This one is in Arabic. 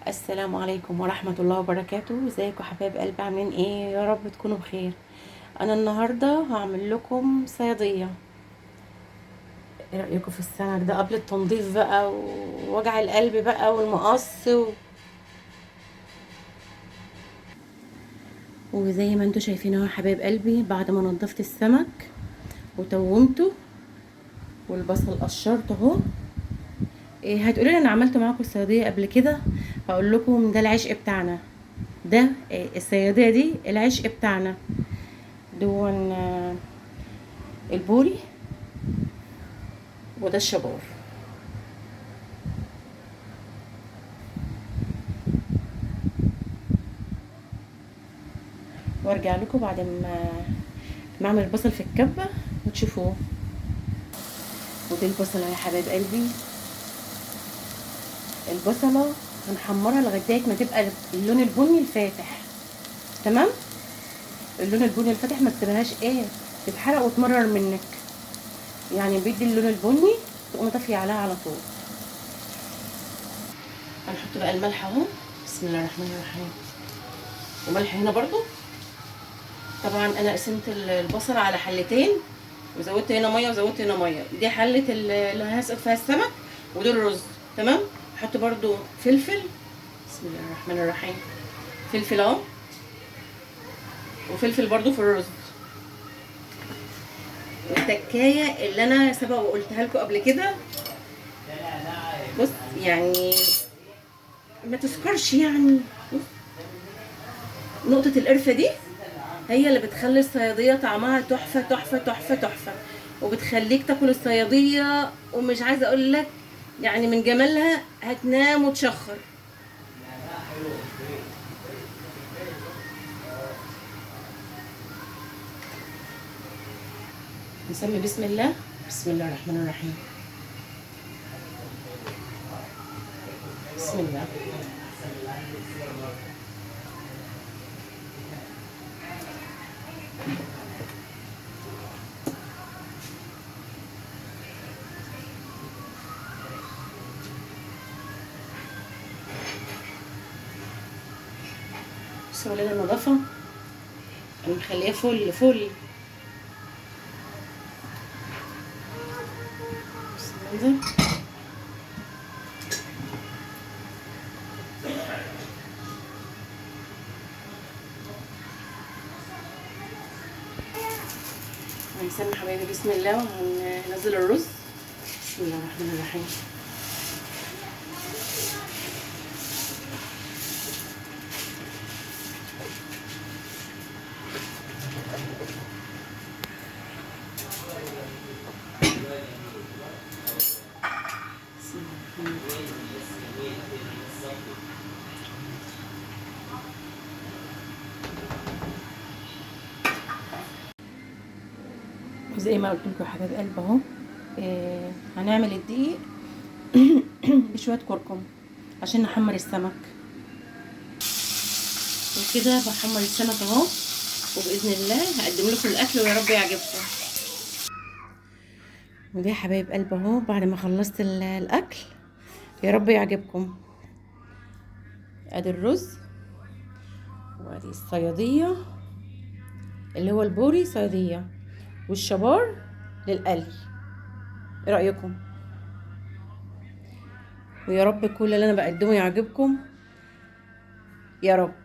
السلام عليكم ورحمة الله وبركاته. ازيكم حبايب قلبي؟ عاملين ايه؟ يا رب تكونوا بخير. انا النهاردة هعمل لكم صيادية. ايه رأيكم في السمك ده قبل التنظيف بقى ووجع القلب بقى والمقص وزي ما انتوا شايفين اهو يا حبايب قلبي، بعد ما نضفت السمك وتومته والبصل قشرته اهو. إيه هتقولي لي انا عملت معاكم الصيادية قبل كده؟ هقول لكم ده العشق بتاعنا. ده الصيادية دي العشق بتاعنا. دون البوري وده الشبار. وارجع لكم بعد ما اعمل البصل في الكبه وتشوفوه. ودي البصله يا حبايب قلبي. البصله هنحمرها لغايه ما تبقى اللون البني الفاتح. تمام. اللون البني الفاتح ما تسيبهاش تتحرق وتمرر منك، يعني بيدي اللون البني تقوم طافيه عليها على طول. هنحط بقى الملح اهو. بسم الله الرحمن الرحيم. وملح هنا برضو. طبعا انا قسمت البصل على حلتين، وزودت هنا ميه وزودت هنا ميه. دي حله اللي هسقط فيها السمك، ودي الرز. تمام. احط برضو فلفل. بسم الله الرحمن الرحيم. فلفل اهو، وفلفل برضو في الرز. والتكايه اللي انا سبق وقلتها لكم قبل كده، بص يعني ما تسكرش يعني. بص، نقطه القرفه دي هي اللي بتخلي الصياديه طعمها تحفه تحفه تحفه تحفه، وبتخليك تاكل الصياديه ومش عايزه اقول لك يعني من جمالها هتنام وتشخر. نسمي بسم الله. بسم الله الرحمن الرحيم. بسم الله. بصوا لنا النظافه، انا مخليه فل فل. بسم الله. هنسمي حبايبي بسم الله وهننزل الرز. بسم الله الرحمن الرحيم. بسم الله الرحمن الرحيم. وزي ما قلت لكم يا حبايب قلب اهو، هنعمل الدقيق بشويه كركم عشان نحمر السمك. وكده بحمر السمك اهو، وباذن الله هقدم لكم الاكل ويا رب يعجبكم. ودي يا حبايب قلب اهو بعد ما خلصت الاكل، يا رب يعجبكم. ادي الرز، وادي الصياديه اللي هو البوري صياديه، والشبار للقلي. ايه رايكم؟ ويا رب كل اللي انا بقدمه يعجبكم يا رب.